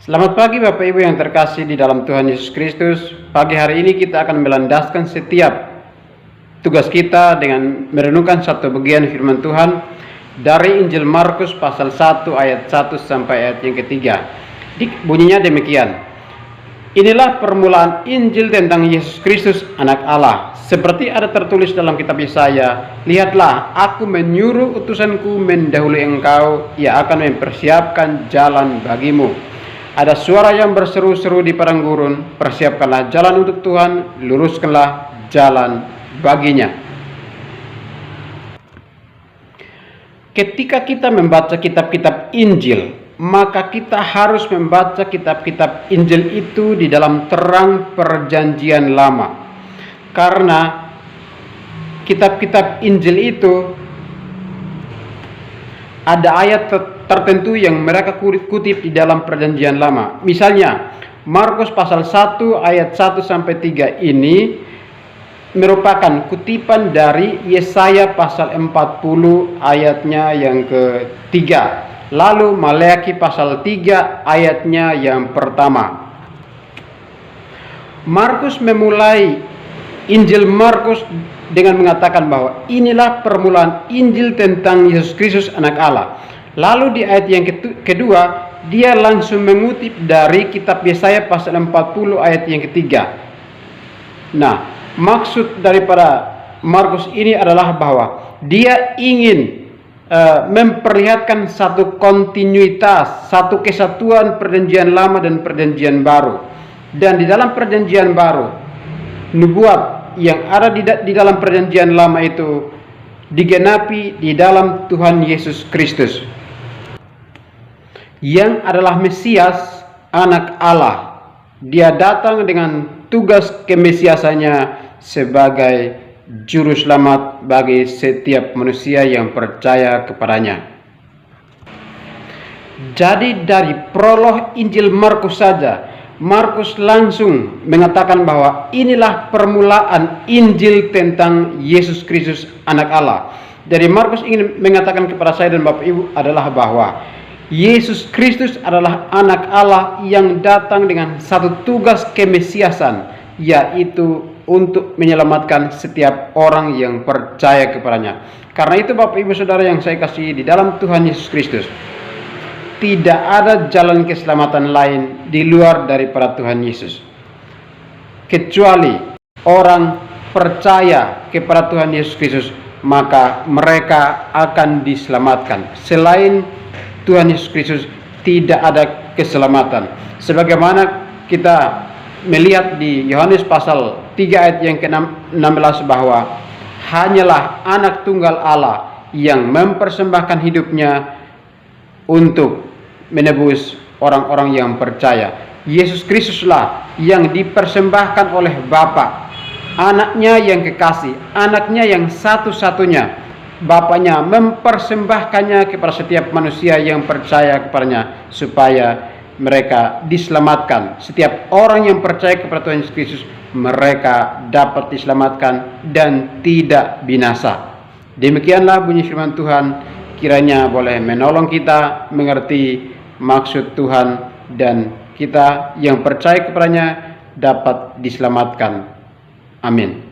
Selamat pagi Bapak Ibu yang terkasih di dalam Tuhan Yesus Kristus. Pagi hari ini kita akan melandaskan setiap tugas kita dengan merenungkan satu bagian firman Tuhan dari Injil Markus pasal 1 ayat 1 sampai ayat yang ketiga. Bunyinya demikian. Inilah permulaan Injil tentang Yesus Kristus anak Allah. Seperti ada tertulis dalam kitab Yesaya, lihatlah, aku menyuruh utusanku mendahului engkau, ia akan mempersiapkan jalan bagimu. Ada suara yang berseru-seru di padang gurun, persiapkanlah jalan untuk Tuhan, luruskanlah jalan baginya. Ketika kita membaca kitab-kitab Injil, maka kita harus membaca kitab-kitab Injil itu di dalam terang perjanjian lama. Karena kitab-kitab Injil itu ada ayat tertentu yang mereka kutip di dalam perjanjian lama. Misalnya, Markus pasal 1 ayat 1 sampai 3 ini merupakan kutipan dari Yesaya pasal 40 ayatnya yang ketiga. Lalu Maleakhi pasal 3 ayatnya yang pertama. Markus memulai Injil Markus dengan mengatakan bahwa inilah permulaan Injil tentang Yesus Kristus anak Allah. Lalu di ayat yang kedua, dia langsung mengutip dari kitab Yesaya pasal 40 ayat yang ketiga. Nah, maksud daripada Markus ini adalah bahwa dia ingin memperlihatkan satu kontinuitas, satu kesatuan perjanjian lama dan perjanjian baru. Dan di dalam perjanjian baru, nubuat yang ada di dalam perjanjian lama itu digenapi di dalam Tuhan Yesus Kristus, yang adalah Mesias, anak Allah. Dia datang dengan tugas kemesiasannya sebagai juru selamat bagi setiap manusia yang percaya kepadanya. Jadi dari prolog Injil Markus saja, Markus langsung mengatakan bahwa inilah permulaan Injil tentang Yesus Kristus anak Allah. Jadi Markus ingin mengatakan kepada saya dan Bapak Ibu adalah bahwa Yesus Kristus adalah anak Allah yang datang dengan satu tugas kemesiasan, yaitu untuk menyelamatkan setiap orang yang percaya kepadanya. Karena itu Bapak Ibu Saudara yang saya kasihi di dalam Tuhan Yesus Kristus, tidak ada jalan keselamatan lain di luar daripada Tuhan Yesus, kecuali orang percaya kepada Tuhan Yesus Kristus, maka mereka akan diselamatkan. Selain Tuhan Yesus Kristus tidak ada keselamatan. Sebagaimana kita melihat di Yohanes pasal 3 ayat yang ke-16 bahwa hanyalah anak tunggal Allah yang mempersembahkan hidupnya untuk menebus orang-orang yang percaya. Yesus Kristuslah yang dipersembahkan oleh Bapa, anaknya yang kekasih, anaknya yang satu-satunya. Bapaknya mempersembahkannya kepada setiap manusia yang percaya kepadanya supaya mereka diselamatkan. Setiap orang yang percaya kepada Tuhan Yesus Kristus, mereka dapat diselamatkan dan tidak binasa. Demikianlah bunyi firman Tuhan, kiranya boleh menolong kita mengerti maksud Tuhan dan kita yang percaya kepadanya dapat diselamatkan. Amin.